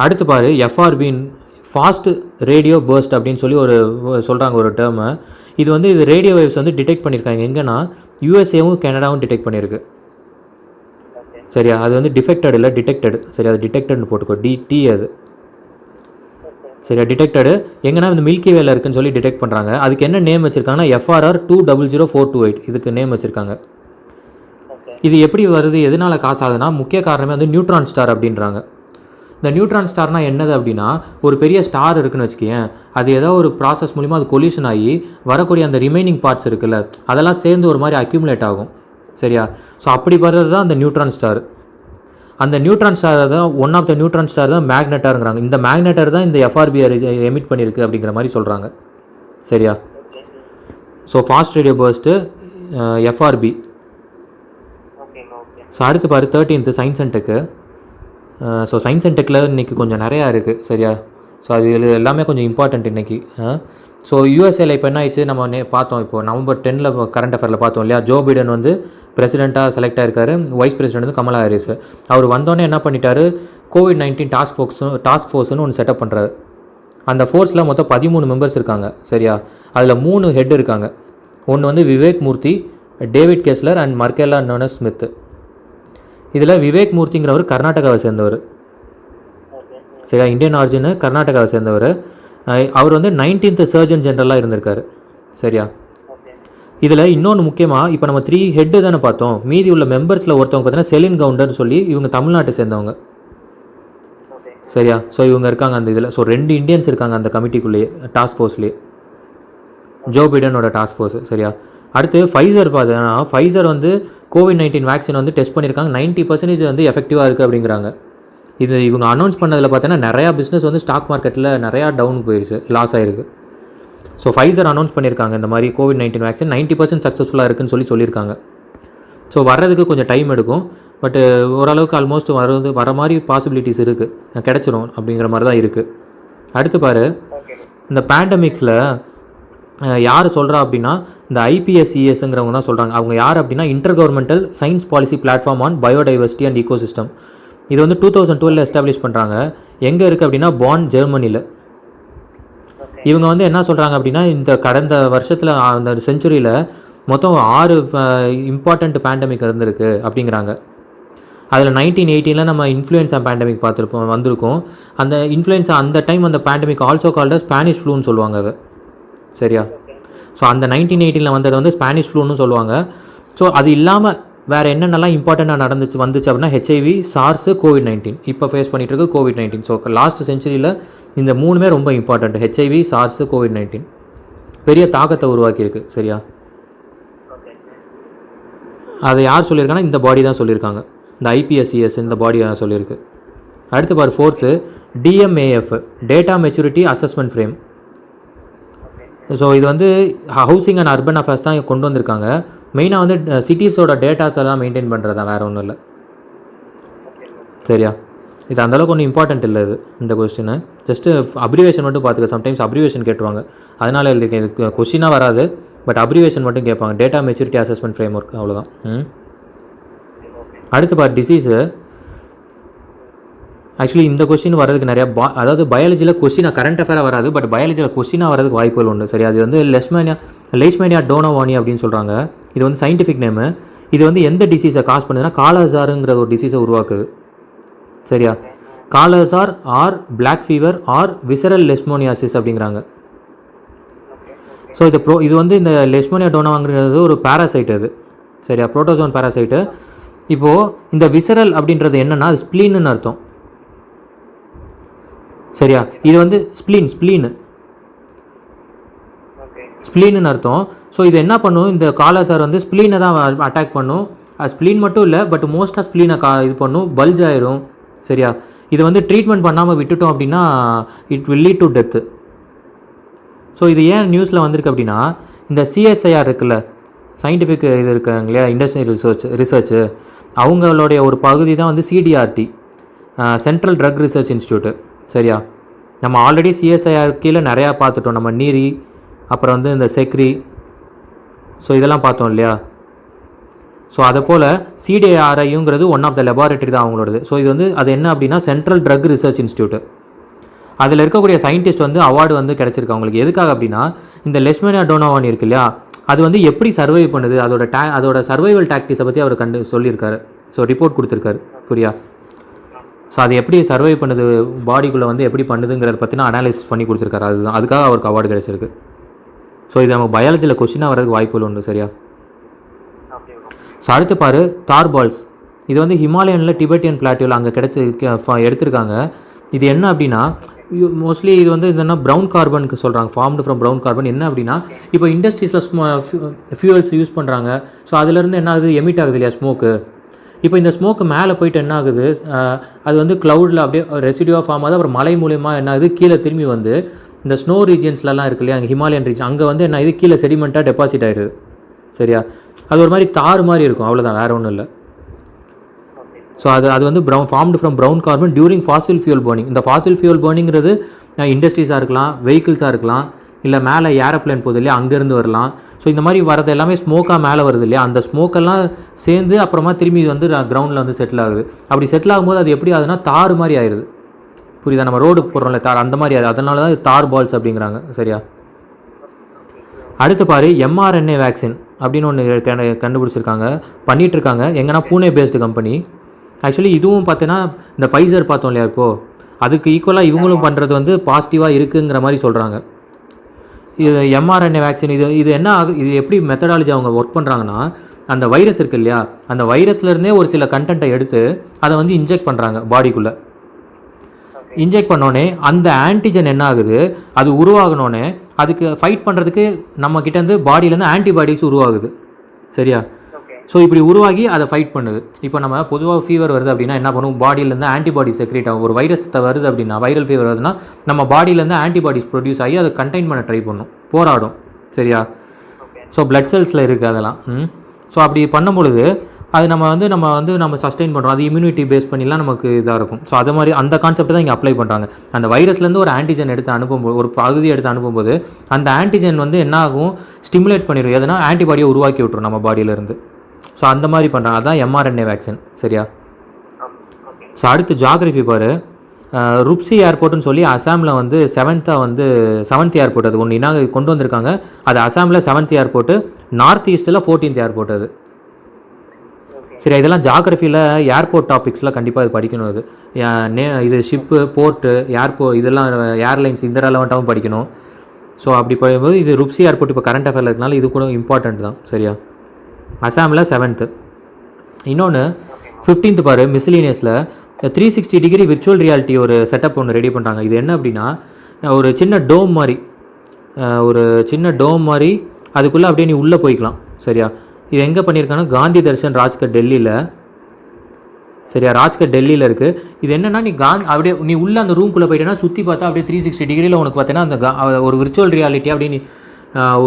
அடுத்து பாரு FRBன்னு ஃபாஸ்ட் ரேடியோ பர்ஸ்ட் அப்படின்னு சொல்லி சொல்கிறாங்க ஒரு டேர்மை. இது வந்து இது ரேடியோ வேவ்ஸ் வந்து டிடெக்ட் பண்ணியிருக்காங்க. எங்கன்னா யூஎஸ்ஏவும் கனடாவும் டிடெக்ட் பண்ணியிருக்கு. சரியா? அது வந்து டிஃபெக்டட் இல்லை, டிடெக்டடு. சரி, அது டிடெக்டட்னு போட்டுக்கோ, DT அது. சரியா? டிடெக்டடு எங்கன்னா இந்த மில்கி வேல இருக்குன்னு சொல்லி டிடெக்ட் பண்ணுறாங்க. அதுக்கு என்ன நேம் வச்சுருக்காங்கன்னா FRR 200428 இதுக்கு நேம் வச்சுருக்காங்க. இது எப்படி வருது, எதனால் காசு ஆகுதுன்னா முக்கிய காரணமே வந்து நியூட்ரான் ஸ்டார் அப்படின்றாங்க. இந்த நியூட்ரான் ஸ்டார்னால் என்னது அப்படின்னா, ஒரு பெரிய ஸ்டார் இருக்குன்னு வச்சுக்கேன், அது ஏதோ ஒரு ப்ராசஸ் மூலிமா அது கொலிஷன் ஆகி வரக்கூடிய அந்த ரிமைனிங் பார்ட்ஸ் இருக்குல்ல, அதெல்லாம் சேர்ந்து ஒரு மாதிரி அக்யூமுலேட் ஆகும். சரியா? ஸோ அப்படி வர்றது தான் அந்த நியூட்ரான் ஸ்டார். அந்த நியூட்ரான் ஸ்டார் தான் one of the neutron star தான் மேக்னெட்டாருங்கிறாங்க. இந்த மேக்னெட்டர் தான் இந்த FRB எமிட் பண்ணியிருக்கு அப்படிங்கிற மாதிரி சொல்கிறாங்க. சரியா? So fast radio burst FRB. So அடுத்து பாரு 13th science and tech. So science and டெக்கில் இன்றைக்கி கொஞ்சம் நிறையா இருக்குது. சரியா? ஸோ அது எல்லாமே கொஞ்சம் இம்பார்ட்டண்ட் இன்றைக்கி. ஸோ யூஎஸ்ஏல இப்போ என்ன ஆயிடுச்சு, நம்ம பார்த்தோம், இப்போ நவம்பர் 10 கரண்ட் அஃபேரில் பார்த்தோம் இல்லையா. ஜோ பைடன் வந்து பிரசிடெண்ட்டாக செலக்ட் ஆகிருக்காரு. வைஸ் பிரசிடென்ட் வந்து கமலா ஹாரிஸ். அவர் வந்தோடனே என்ன பண்ணிட்டாரு, COVID-19 டாஸ்க் ஃபோர்ஸ்னு ஒன்று செட்டப் பண்ணுறாரு. அந்த ஃபோர்ஸில் மொத்தம் 13 மெம்பர்ஸ் இருக்காங்க. சரியா? அதில் 3 ஹெட் இருக்காங்க. ஒன்று வந்து Vivek Murthy, David Kessler and Marcella Nunez Smith. இதில் விவேக் மூர்த்திங்கிறவர் கர்நாடகாவை சேர்ந்தவர். சரியா? இந்தியன் ஆரிஜின், கர்நாடகாவை சேர்ந்தவர். அவர் வந்து 19th சர்ஜன் ஜெனரலாக இருந்திருக்காரு. சரியா? இதில் இன்னொன்று முக்கியமாக, இப்போ நம்ம 3 ஹெட்டு தானே பார்த்தோம், மீதி உள்ள மெம்பர்ஸில் ஒருத்தவங்க பார்த்தீங்கன்னா செலின் கவுண்டர்னு சொல்லி இவங்க தமிழ்நாட்டை சேர்ந்தவங்க. சரியா? ஸோ இவங்க இருக்காங்க அந்த இதில். ஸோ 2 இந்தியன்ஸ் இருக்காங்க அந்த கமிட்டிக்குள்ளேயே, டாஸ்க் ஃபோர்ஸ்லேயே, ஜோ பைடனோட டாஸ்க் ஃபோர்ஸ். சரியா? அடுத்து ஃபைசர் பார்த்தீங்கன்னா, ஃபைசர் வந்து COVID-19 வேக்சின் வந்து டெஸ்ட் பண்ணியிருக்காங்க. 90% வந்து எஃபெக்டிவாக இருக்குது அப்படிங்கிறாங்க. இவங்க அனௌன்ஸ் பண்ணதில் பார்த்தீங்கன்னா நிறையா பிஸ்னஸ் வந்து ஸ்டாக் மார்க்கெட்டில் நிறையா டவுன் போயிடுச்சு, லாஸ் ஆயிருக்கு. ஸோ ஃபைசர் அனௌன்ஸ் பண்ணியிருக்காங்க இந்த மாதிரி COVID-19 வேக்சின் 90% சக்ஸஸ்ஃபுல்லாக இருக்குன்னு சொல்லியிருக்காங்க. ஸோ வர்றதுக்கு கொஞ்சம் டைம் எடுக்கும், பட்டு ஓரளவுக்கு ஆல்மோஸ்ட் வர மாதிரி பாசிபிலிட்டிஸ் இருக்குது, கிடச்சிரும் அப்படிங்கிற மாதிரி தான் இருக்குது. அடுத்து பாரு, இந்த பேண்டமிக்ஸில் யார் சொல்கிறா அப்படின்னா இந்த IPSESங்கிறவங்க தான் சொல்கிறாங்க. அவங்க யார் அப்படின்னா inter governmental science policy platform on biodiversity and ecosystem. இது வந்து 2012 எஸ்டாப்ளிஷ் பண்ணுறாங்க. எங்கே இருக்குது அப்படின்னா பான், ஜெர்மனியில். இவங்க வந்து என்ன சொல்கிறாங்க அப்படின்னா இந்த கடந்த வருஷத்தில் அந்த செஞ்சுரியில் மொத்தம் 6 இம்பார்ட்டண்ட் பேண்டமிக் இருந்திருக்கு அப்படிங்கிறாங்க. அதில் 1918 நம்ம இன்ஃப்ளூயன்ஸா பேண்டமிக் வந்திருக்கோம். அந்த இன்ஃப்ளூயன்ஸா அந்த டைம் அந்த பேண்டமிக் ஆல்சோ கால்டு ஸ்பானிஷ் ஃப்ளூன்னு சொல்லுவாங்க அது, சரியா? ஸோ அந்த 1918 வந்தது வந்து ஸ்பானிஷ் ஃப்ளூன்னு சொல்லுவாங்க. ஸோ அது இல்லாமல் வேறு என்னென்னலாம் இம்பார்ட்டண்ட்டாக வந்துச்சு அப்படின்னா HIV, SARS, COVID-19. இப்போ ஃபேஸ் பண்ணிகிட்டு இருக்கு COVID-19. ஸோ லாஸ்ட் செஞ்சுரியில் இந்த 3மே ரொம்ப இம்பார்ட்டண்ட். HIV, SARS, COVID-19 பெரிய தாக்கத்தை உருவாக்கியிருக்கு, சரியா? அதை யார் சொல்லியிருக்காங்கன்னா இந்த பாடி தான் சொல்லியிருக்காங்க. இந்த IPSES இந்த பாடி தான் சொல்லியிருக்கு. அடுத்து பாரு, 4th DMAF, data maturity assessment frame. So இது வந்து ஹவுசிங் அண்ட் அர்பன் அஃபேர்ஸ் தான் கொண்டு வந்திருக்காங்க. மெயினாக வந்து சிட்டிஸோட டேட்டாஸ் எல்லாம் மெயின்டைன் பண்ணுறது தான், வேறு ஒன்றும் இல்லை, சரியா? இது அந்தளவுக்கு ஒன்றும் இம்பார்ட்டன்ட் இல்லை இது, இந்த கொஸ்டின் ஜஸ்ட்டு அப்ரிவேஷன் மட்டும் பார்த்துக்க. சம்டைம்ஸ் அப்ரிவேஷன் கேட்டுருவாங்க, அதனால் எழுதிருக்கேன். இது கொஸ்டினாக வராது, பட் அப்ரிவேஷன் மட்டும் கேட்பாங்க. Data maturity assessment frame work, அவ்வளோதான். அடுத்து பார், டிசீஸு. ஆக்சுவலி இந்த கொஸ்டின் வரதுக்கு நிறையா அதாவது பயாலஜியில் கொஸ்டினாக கரண்ட் அஃபேராக வராது, பட் பயாலஜியில் கொஸ்டினாக வரதுக்கு வாய்ப்புகள் உண்டு, சரி? அது வந்து லெய்ஷ்மேனியா டோனோவானி அப்படின்னு சொல்கிறாங்க. இது வந்து சயின்டிஃபிக் நேமு. இது வந்து எந்த டிசீஸை காஸ் பண்ணுதுன்னா காலாஜாருங்கிற ஒரு டிசீஸை உருவாக்குது, சரியா? Kala-azar or black fever or visceral leishmaniasis அப்படிங்கிறாங்க. ஸோ இது வந்து இந்த லெஷ்மோனியா டோனோவாங்கிறது ஒரு பேராசைட், அது சரியா? புரோட்டோசோன் பேராசைட்டு. இப்போது இந்த விசரல் அப்படின்றது என்னென்னா அது ஸ்ப்ளீன்னு அர்த்தம், சரியா? இது வந்து ஸ்ப்ளீன்னு அர்த்தம். ஸோ இது என்ன பண்ணும், இந்த காலாசார் வந்து ஸ்ப்ளீனை தான் அட்டாக் பண்ணும். அது ஸ்ப்ளீன் மட்டும் இல்லை, பட் மோஸ்ட்டாக ஸ்ப்ளீனை இது பண்ணும், பல்ஜ் ஆயிரும், சரியா? இது வந்து ட்ரீட்மெண்ட் பண்ணாமல் விட்டுட்டோம் அப்படின்னா it will lead to death. So இது ஏன் நியூஸில் வந்திருக்கு அப்படின்னா இந்த CSIR இருக்குல்ல, சயின்டிஃபிக் இது இருக்காங்க இல்லையா, இண்டஸ்ட்ரியல் ரிசர்ச்சு, அவங்களுடைய ஒரு பகுதி தான் வந்து CDRT, central drug research institute, சரியா? நம்ம ஆல்ரெடி CSIR கீழே நிறையா பார்த்துட்டோம். நம்ம நீரி, அப்புறம் வந்து இந்த செக்ரி, ஸோ இதெல்லாம் பார்த்தோம் இல்லையா? ஸோ அதை போல் CDRIங்கிறது ஒன் ஆஃப் த லெபார்ட்டரி தான் அவங்களோடது. ஸோ இது வந்து அது என்ன அப்படின்னா சென்ட்ரல் ட்ரக் ரிசர்ச் இன்ஸ்டியூட்டு. அதில் இருக்கக்கூடிய சயின்டிஸ்ட் வந்து அவார்டு வந்து கிடச்சிருக்கு அவங்களுக்கு. எதுக்காக அப்படின்னா இந்த லெஷ்மேனியா டோனோவானி இருக்கு இல்லையா, அது வந்து எப்படி சர்வைவ் பண்ணுது, அதோட சர்வைவல் டாக்டிக்ஸை பற்றி அவர் சொல்லியிருக்காரு. ஸோ ரிப்போர்ட் கொடுத்துருக்காரு, புரியா? ஸோ அது எப்படி சர்வை பண்ணுது, பாடிக்குள்ளே வந்து எப்படி பண்ணுதுங்கிறத பற்றினா அனாலிசிஸ் பண்ணி கொடுத்துருக்காரு. அதுக்காக அவருக்கு அவார்டு கிடைச்சிருக்கு. ஸோ இது நமக்கு பயாலஜியில் கொஸ்டினாக வரதுக்கு வாய்ப்புகள் உண்டு, சரியா? ஸோ அடுத்து பாரு, தார்பால்ஸ். இது வந்து ஹிமாலயனில் டிபெட்டியன் பிளாட்டியூவில் அங்கே எடுத்திருக்காங்க. இது என்ன அப்படின்னா மோஸ்ட்லி இது வந்து என்னென்னா ப்ரௌன் கார்பனுக்கு சொல்கிறாங்க, ஃபார்ம்டு ஃப்ரம் ப்ரௌன் கார்பன். என்ன அப்படின்னா இப்போ இண்டஸ்ட்ரீஸில் ஃபியூவல்ஸ் யூஸ் பண்ணுறாங்க. ஸோ அதுலேருந்து என்ன ஆகுது, எமிட் ஆகுது இல்லையா ஸ்மோக்கு. இப்போ இந்த ஸ்மோக்கு மேலே போயிட்டு என்ன ஆகுது, அது வந்து க்ளவுடில் அப்படியே ரெசிடியூவாக ஃபார்ம் ஆகுது. அப்புறம் மலை மூலியமாக என்ன ஆகுது, கீழே திரும்பி வந்து இந்த ஸ்னோ ரீஜியன்ஸ்லாம் இருக்கு இல்லையா, அங்கே ஹிமாலயன் ரீஜன், அங்கே வந்து என்ன ஆகுது, கீழே செடிமெண்ட்டாக டெபாசிட் ஆகிடுது, சரியா? அது ஒரு மாதிரி தார் மாதிரி இருக்கும், அவ்வளோதான், வேறு ஒன்றும் இல்லை. ஸோ அது வந்து formed from brown carbon during Fazil fuel burning. இந்த ஃபாசில் ஃபியூல் பர்னிங்கிறது இண்டஸ்ட்ரீஸாக இருக்கலாம், வெஹிக்கிள்ஸாக இருக்கலாம், இல்லை மேலே ஏரோப்ளேன் போகுது இல்லையா, அங்கேருந்து வரலாம். ஸோ இந்த மாதிரி வரது எல்லாமே ஸ்மோக்காக மேலே வருது இல்லையா, அந்த ஸ்மோக்கெல்லாம் சேர்ந்து அப்புறமா திரும்பி வந்து கிரவுண்டில் வந்து செட்டில் ஆகுது. அப்படி செட்டில் ஆகும்போது அது எப்படி ஆகுதுன்னா தார் மாதிரி ஆயிடுது, புரியுதா? நம்ம ரோடு போடுறோம்ல தார், அந்த மாதிரி ஆகுது. அதனால தான் தார் பால்ஸ் அப்படிங்கிறாங்க, சரியா? அடுத்து பாரு, mRNA வேக்சின் அப்படின்னு ஒன்று கண்டுபிடிச்சிருக்காங்க, பண்ணிகிட்ருக்காங்க. எங்கன்னா பூனே பேஸ்டு கம்பெனி. ஆக்சுவலி இதுவும் பார்த்தீங்கன்னா இந்த ஃபைசர் பார்த்தோம் இல்லையா, இப்போது அதுக்கு ஈக்குவலாக இவங்களும் பண்ணுறது வந்து பாசிட்டிவாக இருக்குங்கிற மாதிரி சொல்கிறாங்க. இது mRNA வேக்சின். இது என்ன இது எப்படி மெத்தடாலஜி அவங்க ஒர்க் பண்ணுறாங்கன்னா, அந்த வைரஸ் இருக்குது இல்லையா, அந்த வைரஸ்லேருந்தே ஒரு சில கண்டென்ட்டை எடுத்து அதை வந்து இன்ஜெக்ட் பண்ணுறாங்க பாடிக்குள்ளே. இன்ஜெக்ட் பண்ணோடனே அந்த ஆன்டிஜன் என்ன ஆகுது, அது உருவாகணுன்னே அதுக்கு ஃபைட் பண்ணுறதுக்கு நம்ம கிட்டேருந்து பாடியிலேருந்து ஆன்டிபாடிஸ் உருவாகுது, சரியா? ஸோ இப்படி உருவாகி அதை ஃபைட் பண்ணுது. இப்போ நம்ம பொதுவாக ஃபீவர் வருது அப்படின்னா என்ன பண்ணுவோம், பாடியிலேருந்து ஆன்டிபாடி செக்ரேட் ஆகும். ஒரு வைரஸ் வருது அப்படின்னா, வைரல் ஃபீவர் வருதுன்னா நம்ம பாடியிலேருந்து ஆன்டிபாடிஸ் ப்ரொடியூஸ் ஆகி அதை கண்டெயின் பண்ண ட்ரை பண்ணும், போராடும். சரியா? ஸோ பிளட் செல்ஸில் இருக்குது அதெல்லாம். ஸோ அப்படி பண்ணும்பொழுது அது நம்ம சஸ்டெயின் பண்ணுறோம். அது இம்யூனிட்டி பேஸ் பண்ணிலாம் நமக்கு இதாக இருக்கும். ஸோ அது மாதிரி அந்த கான்செப்ட் தான் இங்கே அப்ளை பண்ணுறாங்க. அந்த வைரஸ்லேருந்து ஒரு ஆன்டிஜன் எடுத்து அனுப்பும்போது, ஒரு பகுதி எடுத்து அனுப்பும்போது அந்த ஆன்டிஜன் என்ன ஆகும், ஸ்டிமுலேட் பண்ணிடும். எதுனா ஆன்டிபாடியை உருவாக்கி விட்டுரும் நம்ம பாடியிலேருந்து. ஸோ அந்த மாதிரி பண்ணுறாங்க. அதுதான் எம்ஆர்என்ஏ வேக்சின். சரியா? ஸோ அடுத்து ஜாகிரஃபி பாரு. ருப்சி ஏர்போர்ட்னு சொல்லி அசாமில் செவன்த் ஏர்போர்ட் அது ஒன்று கொண்டு வந்திருக்காங்க. அது அசாமில் 7th airport, north ஈஸ்ட்டில் 14th airport அது. சரி, இதெல்லாம் ஜாகிரஃபியில் ஏர்போர்ட் டாபிக்ஸ்லாம் கண்டிப்பாக இது படிக்கணும். இது ஷிப்பு, போர்ட்டு, இதெல்லாம் ஏர்லைன்ஸ் இந்த ரெலவெண்ட்டாகவும் படிக்கணும். ஸோ அப்படி போகும்போது இது ருப்சி ஏர்போர்ட் இப்போ கரண்ட் அஃபேரில் இருக்கனால இது கூட இம்பார்ட்டண்ட் தான். சரியா? அசாமில் 7th. இன்னொன்று 15th பாரு, மிஸ்லீனியஸில் 360 டிகிரி விர்ச்சுவல் ரியாலிட்டி ஒரு செட்டப் ஒன்று ரெடி பண்ணுறாங்க. இது என்ன அப்படின்னா, ஒரு சின்ன டோம் மாதிரி அதுக்குள்ளே அப்படியே நீ உள்ளே போய்க்கலாம். சரியா? இது எங்கே பண்ணியிருக்காங்கன்னா காந்தி தர்ஷன் ராஜ்கட் டெல்லியில். சரியா? ராஜ்கட் டெல்லியில் இருக்குது. இது என்னென்னா அப்படியே நீ உள்ளே அந்த ரூம்குள்ளே போயிட்டேன்னா சுற்றி பார்த்தா அப்படியே 360 டிகிரியில் உனக்கு பார்த்தீங்கன்னா அந்த ஒரு விர்ச்சுவல் ரியாலிட்டி அப்படியே நீ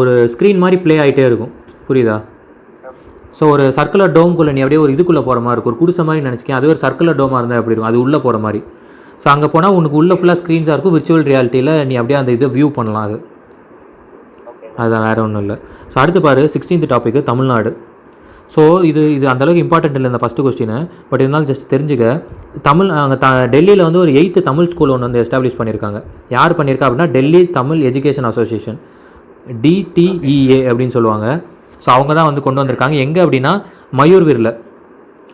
ஒரு ஸ்க்ரீன் மாதிரி ப்ளே ஆகிட்டே இருக்கும். புரியுதா? ஸோ ஒரு சர்க்குலர் டோம்குள்ளே நீ அப்படியே ஒரு இதுக்குள்ளே போகிற மாதிரி இருக்கும். ஒரு குடிசை மாதிரி நினச்சிக்கேன். அது ஒரு சர்க்குலர் டோமாக இருந்தால் எப்படி இருக்கும், அது உள்ளே போகிற மாதிரி. ஸோ அங்கே போனால் உனக்கு உள்ளே ஃபுல்லாக ஸ்க்ரீன்ஸாக இருக்கும். விர்ச்சுவல் ரியாலிட்டியில் நீ அப்படியே அந்த இதை வியூ பண்ணலாம். அதுதான், வேறு ஒன்றும் இல்லை. ஸோ அடுத்து பாரு, 16th டாபிக் தமிழ்நாடு. ஸோ இது அந்தளவுக்கு இம்பார்ட்டன்ட் இல்லை இந்த ஃபஸ்ட்டு கொஸ்டின். பட் இருந்தாலும் ஜஸ்ட் தெரிஞ்சுக்க. அங்கே டெல்லியில் ஒரு 8th தமிழ் ஸ்கூல் ஒன்று எஸ்டாப்ளிஷ் பண்ணியிருக்காங்க. யார் பண்ணியிருக்கா அப்படின்னா Delhi Tamil education association, DTEA அப்படின்னு சொல்லுவாங்க. ஸோ அவங்க தான் கொண்டு வந்திருக்காங்க. எங்கே அப்படின்னா மயூர்வீரில்,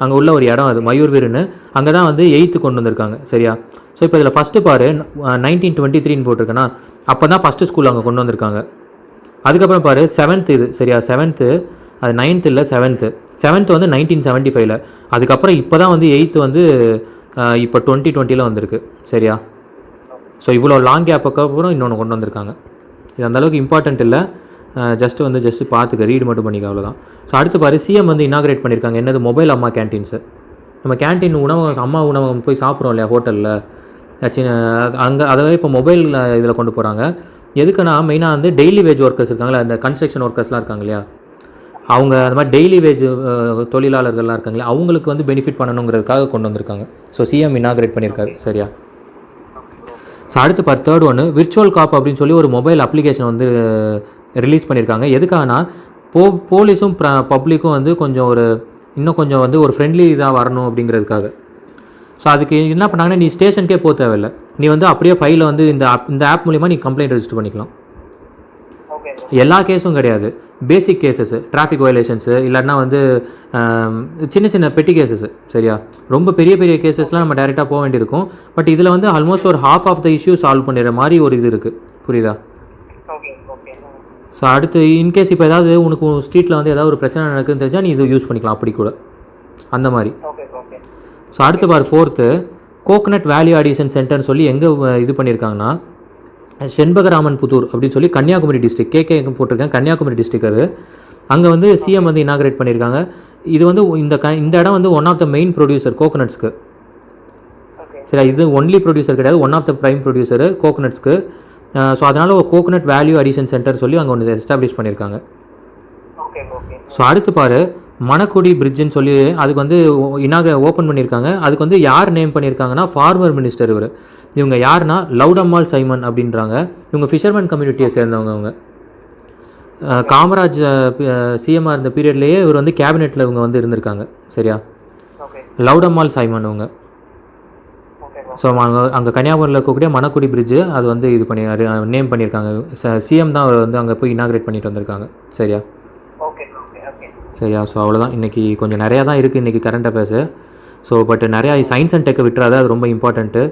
அங்கே உள்ள ஒரு இடம் அது மயூர்வீர்னு. அங்கே தான் 8th கொண்டு வந்திருக்காங்க. சரியா? ஸோ இப்போ இதில் ஃபஸ்ட்டு பாரு 1923 போட்டிருக்கேன்னா அப்போ தான் ஃபஸ்ட்டு ஸ்கூல் அங்கே கொண்டு வந்திருக்காங்க. அதுக்கப்புறம் பாரு 7th இது. சரியா? 7th அது 9th இல்லை 7th 1975. அதுக்கப்புறம் இப்போ தான் 8th இப்போ 2020 வந்திருக்கு. சரியா? ஸோ இவ்வளோ லாங் கேப்புக்கு அப்புறம் இன்னொன்று கொண்டு வந்திருக்காங்க. இது அந்தளவுக்கு இம்பார்ட்டன்ட் இல்லை. ஜஸ்ட்டு பார்த்துக்க, ரீடு மட்டும் பண்ணிக்க, அவ்வளோதான். ஸோ அடுத்து பாரு, சிஎம் இனாக்ரேட் பண்ணியிருக்காங்க. என்னது, மொபைல் அம்மா கேன்டீன்ஸு. நம்ம கேன்டீன் அம்மா உணவகம் போய் சாப்பிட்றோம் இல்லையா ஹோட்டலில், அதாவது இப்போ மொபைல் இதில் கொண்டு போகிறாங்க. எதுக்குன்னா மெயினாக டெய்லி வேஜ் ஒர்க்கர்ஸ் இருக்காங்களா, அந்த கன்ஸ்ட்ரக்ஷன் ஒர்க்கர்ஸ்லாம் இருக்காங்க இல்லையா, அவங்க அந்த மாதிரி டெய்லி வேஜ் தொழிலாளர்கள்லாம் இருக்காங்களே, அவங்களுக்கு பெனிஃபிட் பண்ணணுங்கிறதுக்காக கொண்டு வந்திருக்காங்க. ஸோ சிஎம் இனாக்ரேட் பண்ணியிருக்காரு. சரியா? ஸோ அடுத்து பாரு, தேர்ட் ஒன்று விர்ச்சுவல் காப் அப்படின்னு சொல்லி ஒரு மொபைல் அப்ளிகேஷன் ரிலீஸ் பண்ணியிருக்காங்க. எதுக்காகனா போலீஸும் பப்ளிக்கும் கொஞ்சம் இன்னும் கொஞ்சம் ஒரு ஃப்ரெண்ட்லி இதாக வரணும் அப்படிங்கிறதுக்காக. ஸோ அதுக்கு என்ன பண்ணாங்கன்னா, நீ ஸ்டேஷனுக்கே போக தேவையில்லை. நீ அப்படியே ஃபைலில் இந்த ஆப் மூலிமா நீ கம்ப்ளைண்ட் ரெஜிஸ்டர் பண்ணிக்கலாம். எல்லா கேஸும் கிடையாது, பேசிக் கேசஸ், டிராஃபிக் வயலேஷன்ஸு, இல்லைன்னா சின்ன சின்ன பெட்டி கேசஸ். சரியா? ரொம்ப பெரிய பெரிய கேசஸ்லாம் நம்ம டேரெக்டாக போக வேண்டியிருக்கும். பட் இதில் ஆல்மோஸ்ட் ஒரு half of the issue solve பண்ணிடுற மாதிரி ஒரு இது இருக்குது. புரியுதா? ஸோ அடுத்து இன்கேஸ் இப்போ ஏதாவது உனக்கு ஸ்ட்ரீட்டில் ஏதாவது ஒரு பிரச்சனை நடக்குதுன்னு தெரிஞ்சால் நீ இது யூஸ் பண்ணிக்கலாம், அப்படி கூட அந்த மாதிரி. ஸோ அடுத்து பாரு, 4th கோகனட் வேல்யூ அடிஷன் சென்டர்னு சொல்லி எங்கே இது பண்ணியிருக்காங்கன்னா செண்பகராமன் புத்தூர் அப்படின்னு சொல்லி கன்னியாகுமரி டிஸ்ட்ரிக், கேகே போட்டிருக்கேன், கன்னியாகுமரி டிஸ்ட்ரிக் அது. அங்கே சிஎம் இனாக்ரேட் பண்ணியிருக்காங்க. இது இந்த இடம் one of the main producer கோகனட்ஸ்க்கு. சரி, இது ஒன்லி ப்ரொடியூசர் கிடையாது, one of the prime producer கோகனட்ஸ்க்கு. ஸோ அதனால் ஒரு கோகனட் வேல்யூ அடிஷன் சென்டர் சொல்லி அங்கே ஒன்று எஸ்டாப்ளிஷ் பண்ணியிருக்காங்க. ஸோ அடுத்து பாரு, மணக்குடி பிரிட்ஜுன்னு சொல்லி அதுக்கு ஓப்பன் பண்ணியிருக்காங்க. அதுக்கு யார் நேம் பண்ணியிருக்காங்கன்னா ஃபார்மர் மினிஸ்டர் இவர். இவங்க யாருன்னா லவுடம்மாள் சைமன் அப்படின்றாங்க. இவங்க ஃபிஷர்மேன் கம்யூனிட்டியை சேர்ந்தவங்க. அவங்க காமராஜ் சிஎம்மாக இருந்த பீரியட்லேயே இவர் கேபினெட்டில் இவங்க இருந்திருக்காங்க. சரியா? லவுடம்மாள் சைமன் இவங்க. ஸோ அங்கே கன்னியாகுமரியில் இருக்கக்கூடிய மணக்குடி பிரிட்ஜு அது இது பண்ணி நேம் பண்ணியிருக்காங்க. சிஎம் தான் அவர் அங்கே போய் இனாக்ரேட் பண்ணிட்டு வந்திருக்காங்க. சரியா? சரியா? ஸோ அவ்வளோதான். இன்றைக்கி கொஞ்சம் நிறையா தான் இருக்குது இன்றைக்கி கரண்ட் அஃபேர்ஸு. ஸோ பட் நிறையா சயின்ஸ் அண்ட் டெக்கை விட்டுறாது, அது ரொம்ப இம்பார்ட்டண்ட்டு.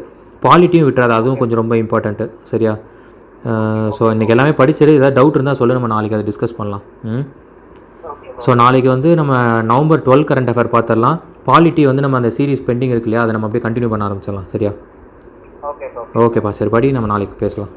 பாலிட்டியும் விட்டுறாது, அதுவும் கொஞ்சம் ரொம்ப இம்பார்ட்டண்ட்டு. சரியா? ஸோ இன்றைக்கி எல்லாமே படிச்சிரு. ஏதாவது டவுட் இருந்தால் சொல்லு, நம்ம நாளைக்கு அதை டிஸ்கஸ் பண்ணலாம். ஸோ நாளைக்கு நம்ம November 12 கரண்ட் அஃபேர் பார்த்துடலாம். பாலிட்டி நம்ம அந்த சீரிஸ் பெண்டிங் இருக்கு இல்லையா, அதை நம்ம அப்படியே கண்டினியூ பண்ண ஆரம்பிச்சிடலாம். சரியா? ஓகேப்பா, சரி படி, நம்ம நாளைக்கு பேசலாம்.